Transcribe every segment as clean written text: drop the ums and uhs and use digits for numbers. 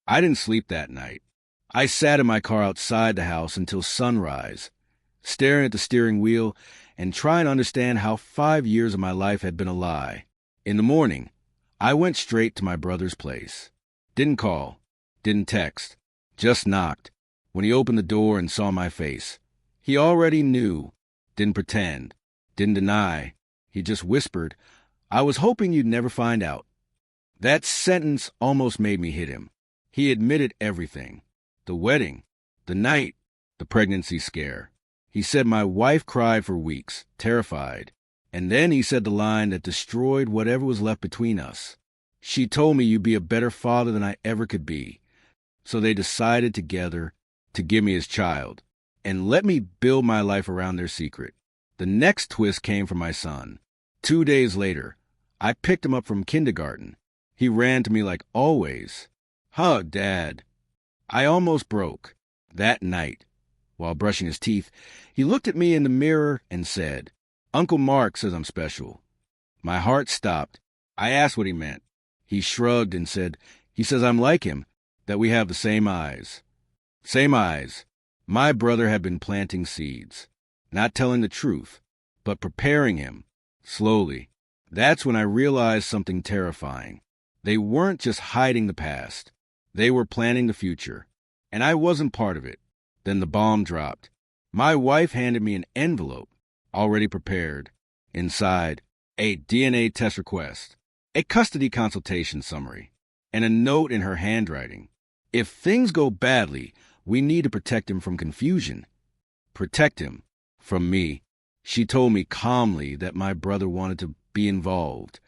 I didn't sleep that night. I sat in my car outside the house until sunrise, staring at the steering wheel and trying to understand how 5 years of my life had been a lie. In the morning, I went straight to my brother's place. Didn't call, didn't text, just knocked. When he opened the door and saw my face, he already knew, didn't pretend, didn't deny. He just whispered, "I was hoping you'd never find out." That sentence almost made me hit him. He admitted everything. The wedding, the night, the pregnancy scare. He said my wife cried for weeks, terrified. And then he said the line that destroyed whatever was left between us. "She told me you'd be a better father than I ever could be." So they decided together to give me his child and let me build my life around their secret. The next twist came from my son. 2 days later, I picked him up from kindergarten. He ran to me like always. "Hug, Dad." I almost broke. That night, while brushing his teeth, he looked at me in the mirror and said, "Uncle Mark says I'm special." My heart stopped. I asked what he meant. He shrugged and said, "He says I'm like him, that we have the same eyes." Same eyes. My brother had been planting seeds, not telling the truth, but preparing him, slowly. That's when I realized something terrifying. They weren't just hiding the past. They were planning the future, and I wasn't part of it. Then the bomb dropped. My wife handed me an envelope, already prepared. Inside, a DNA test request, a custody consultation summary, and a note in her handwriting. "If things go badly, we need to protect him from confusion." Protect him from me. She told me calmly that my brother wanted to be involved,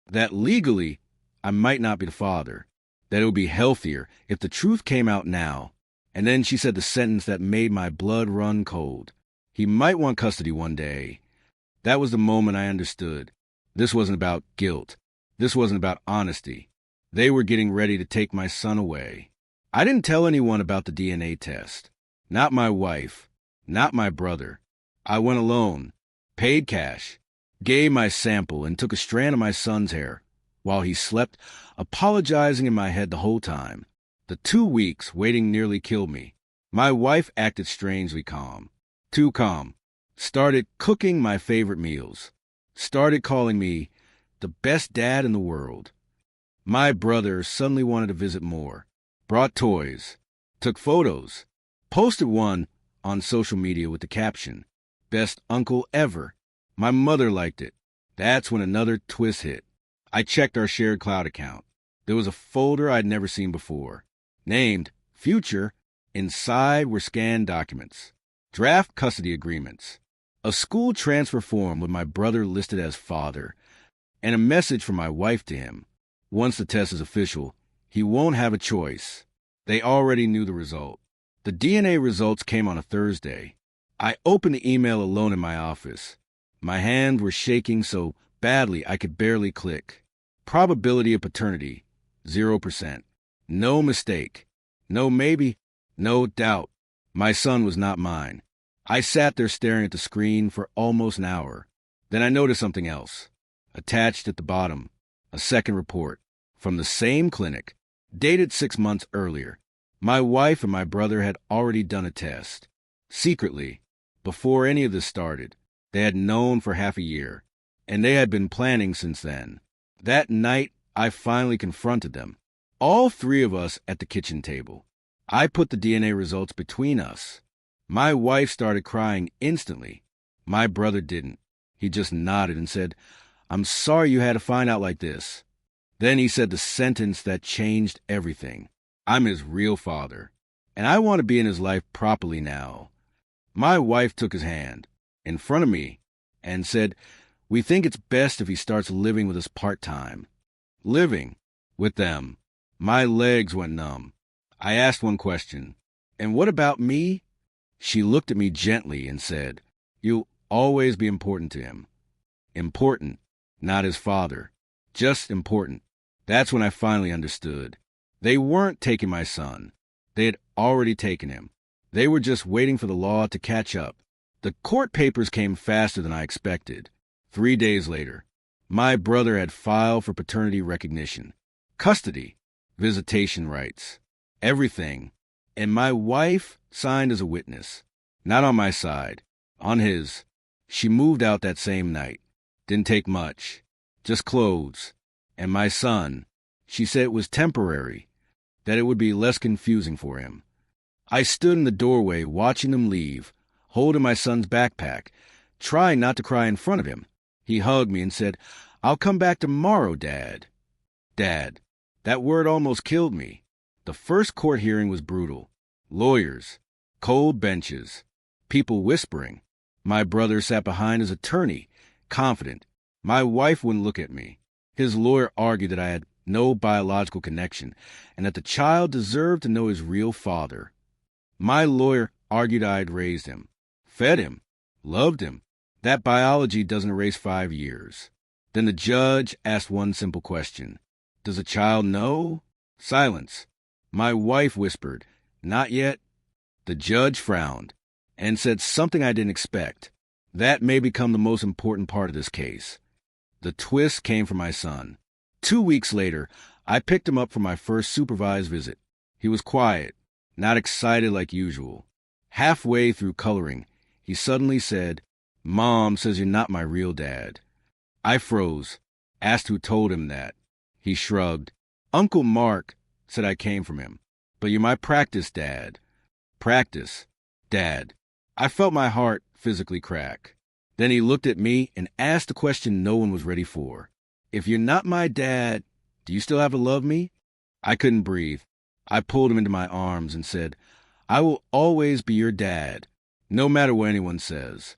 that legally I might not be the father, that it would be healthier if the truth came out now. And then she said the sentence that made my blood run cold. "He might want custody one day." That was the moment I understood. This wasn't about guilt. This wasn't about honesty. They were getting ready to take my son away. I didn't tell anyone about the DNA test. Not my wife. Not my brother. I went alone, paid cash, gave my sample, and took a strand of my son's hair while he slept, apologizing in my head the whole time. The 2 weeks waiting nearly killed me. My wife acted strangely calm. Too calm. Started cooking my favorite meals. Started calling me the best dad in the world. My brother suddenly wanted to visit more. Brought toys. Took photos. Posted one on social media with the caption, "Best uncle ever." My mother liked it. That's when another twist hit. I checked our shared cloud account. There was a folder I'd never seen before, named Future. Inside were scanned documents, draft custody agreements, a school transfer form with my brother listed as father, and a message from my wife to him. Once the test is official, he won't have a choice. They already knew the result. The DNA results came on a Thursday. I opened the email alone in my office. My hands were shaking so badly I could barely click. Probability of paternity, 0%. No mistake. No maybe. No doubt. My son was not mine. I sat there staring at the screen for almost an hour. Then I noticed something else. Attached at the bottom, a second report from the same clinic, dated 6 months earlier. My wife and my brother had already done a test. Secretly, before any of this started. They had known for half a year, and they had been planning since then. That night, I finally confronted them. All 3 of us at the kitchen table. I put the DNA results between us. My wife started crying instantly. My brother didn't. He just nodded and said, "I'm sorry you had to find out like this." Then he said the sentence that changed everything. "I'm his real father, and I want to be in his life properly now." My wife took his hand in front of me and said, "We think it's best if he starts living with us part-time." Living with them. My legs went numb. I asked one question, "And what about me?" She looked at me gently and said, "You'll always be important to him." Important, not his father. Just important. That's when I finally understood. They weren't taking my son. They had already taken him. They were just waiting for the law to catch up. The court papers came faster than I expected. 3 days later, my brother had filed for paternity recognition, custody, visitation rights. everything. And my wife signed as a witness. Not on my side, on his. She moved out that same night. Didn't take much. Just clothes. And my son, she said it was temporary, that it would be less confusing for him. I stood in the doorway watching them leave, holding my son's backpack, trying not to cry in front of him. He hugged me and said, "I'll come back tomorrow, Dad." Dad. That word almost killed me. The first court hearing was brutal. Lawyers, cold benches, people whispering. My brother sat behind his attorney, confident. My wife wouldn't look at me. His lawyer argued that I had no biological connection and that the child deserved to know his real father. My lawyer argued I had raised him, fed him, loved him. That biology doesn't erase 5 years. Then the judge asked one simple question. Does a child know? Silence. My wife whispered, "Not yet." The judge frowned and said something I didn't expect. That may become the most important part of this case. The twist came from my son. 2 weeks later, I picked him up for my first supervised visit. He was quiet, not excited like usual. Halfway through coloring, he suddenly said, "Mom says you're not my real dad." I froze, asked who told him that. He shrugged. "Uncle Mark said I came from him. But you're my practice dad." Practice. Dad. I felt my heart physically crack. Then he looked at me and asked a question no one was ready for. "If you're not my dad, do you still have to love me?" I couldn't breathe. I pulled him into my arms and said, "I will always be your dad, no matter what anyone says."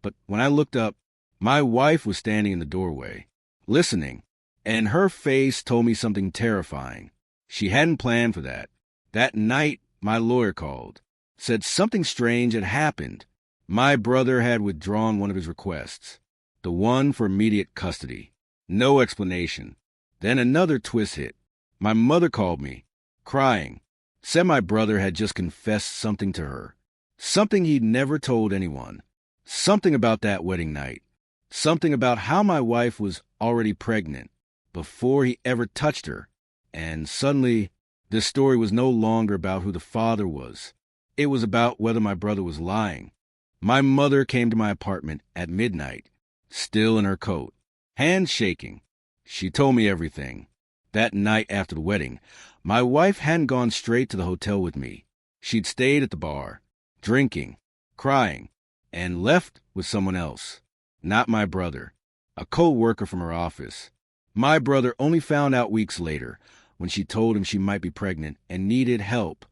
But when I looked up, my wife was standing in the doorway, listening, and her face told me something terrifying. She hadn't planned for that. That night, my lawyer called, said something strange had happened. My brother had withdrawn one of his requests, the one for immediate custody. No explanation. Then another twist hit. My mother called me, crying, said my brother had just confessed something to her, something he'd never told anyone, something about that wedding night, something about how my wife was already pregnant before he ever touched her. And suddenly, this story was no longer about who the father was. It was about whether my brother was lying. My mother came to my apartment at midnight, still in her coat, hands shaking. She told me everything. That night after the wedding, my wife hadn't gone straight to the hotel with me. She'd stayed at the bar, drinking, crying, and left with someone else. Not my brother, a co-worker from her office. My brother only found out weeks later, when she told him she might be pregnant and needed help.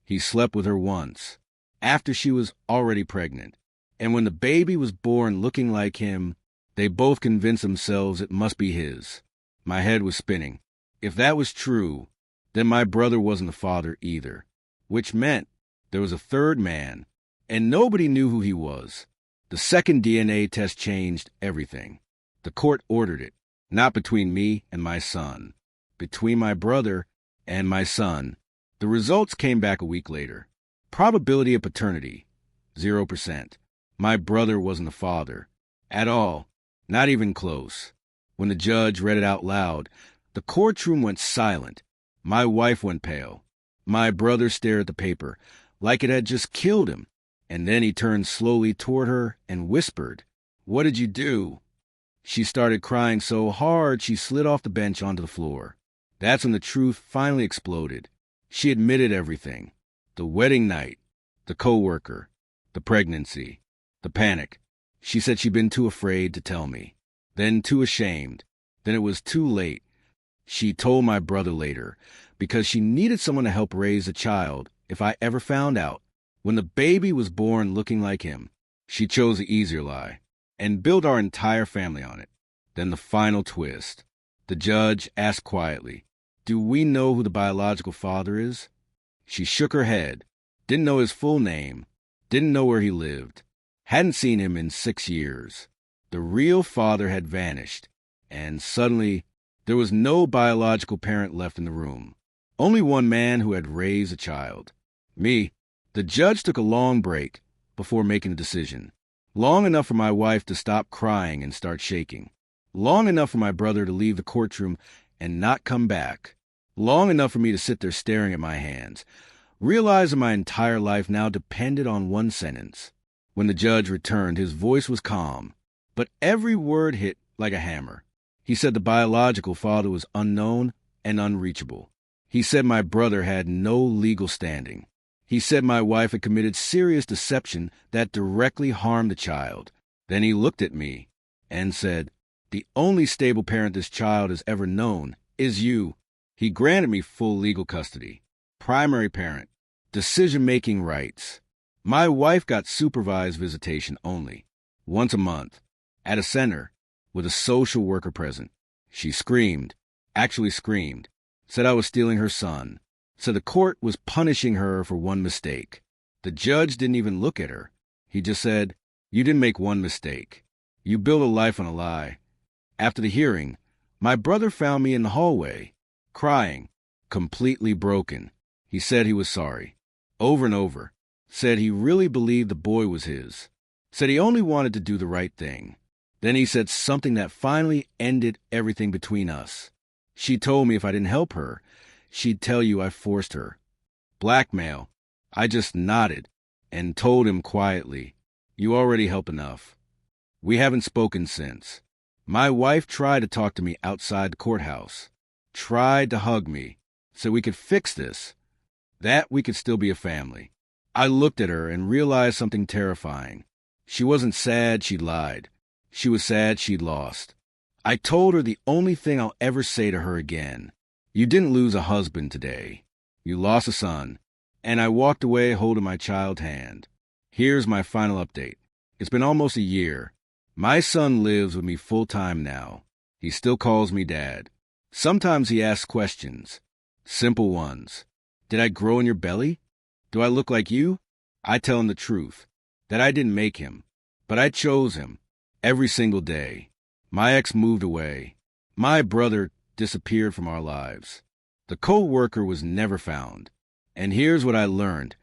He slept with her once, after she was already pregnant. And when the baby was born looking like him, they both convinced themselves it must be his. My head was spinning. If that was true, then my brother wasn't the father either, which meant there was a third man, and nobody knew who he was. The second DNA test changed everything. The court ordered it, not between me and my son, between my brother and my son. The results came back a week later. Probability of paternity, 0%. My brother wasn't the father. At all. Not even close. When the judge read it out loud, the courtroom went silent. My wife went pale. My brother stared at the paper, like it had just killed him. And then he turned slowly toward her and whispered, "What did you do?" She started crying so hard she slid off the bench onto the floor. That's when the truth finally exploded. She admitted everything. The wedding night, the coworker, the pregnancy, the panic. She said she'd been too afraid to tell me, then too ashamed. Then it was too late. She told my brother later, because she needed someone to help raise a child if I ever found out. When the baby was born looking like him, she chose the easier lie and built our entire family on it. Then the final twist. The judge asked quietly, "Do we know who the biological father is?" She shook her head, didn't know his full name, didn't know where he lived, hadn't seen him in 6 years. The real father had vanished, and suddenly there was no biological parent left in the room. Only one man who had raised a child. Me. The judge took a long break before making a decision. Long enough for my wife to stop crying and start shaking. Long enough for my brother to leave the courtroom and not come back. long enough for me to sit there staring at my hands, realizing my entire life now depended on one sentence. When the judge returned, his voice was calm, but every word hit like a hammer. He said the biological father was unknown and unreachable. He said my brother had no legal standing. He said my wife had committed serious deception that directly harmed the child. Then he looked at me and said, "The only stable parent this child has ever known is you." He granted me full legal custody, primary parent, decision-making rights. My wife got supervised visitation only, once a month, at a center, with a social worker present. She screamed, actually screamed, said I was stealing her son, said the court was punishing her for one mistake. The judge didn't even look at her. He just said, "You didn't make one mistake. You built a life on a lie." After the hearing, my brother found me in the hallway, crying, completely broken. He said he was sorry, over and over, said he really believed the boy was his, said he only wanted to do the right thing. Then he said something that finally ended everything between us. She told me if I didn't help her, she'd tell you I forced her. Blackmail. I just nodded and told him quietly, "You already help enough." We haven't spoken since. My wife tried to talk to me outside the courthouse, tried to hug me, so we could fix this, that we could still be a family. I looked at her and realized something terrifying. She wasn't sad she'd lied. She was sad she'd lost. I told her the only thing I'll ever say to her again: "You didn't lose a husband today. You lost a son." And I walked away holding my child's hand. Here's my final update. It's been almost a year. My son lives with me full-time now. He still calls me Dad. Sometimes he asks questions. Simple ones. Did I grow in your belly? Do I look like you? I tell him the truth, that I didn't make him, but I chose him every single day. My ex moved away. My brother disappeared from our lives. The co-worker was never found. And here's what I learned,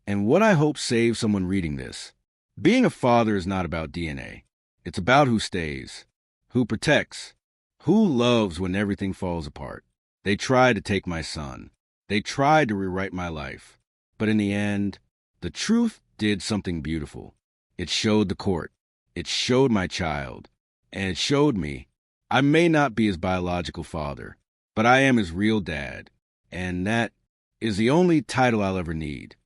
and what I hope saves someone reading this. Being a father is not about DNA. It's about who stays, who protects, who loves when everything falls apart. They tried to take my son. They tried to rewrite my life. But in the end, the truth did something beautiful. It showed the court. It showed my child. And it showed me I may not be his biological father, but I am his real dad. And that is the only title I'll ever need.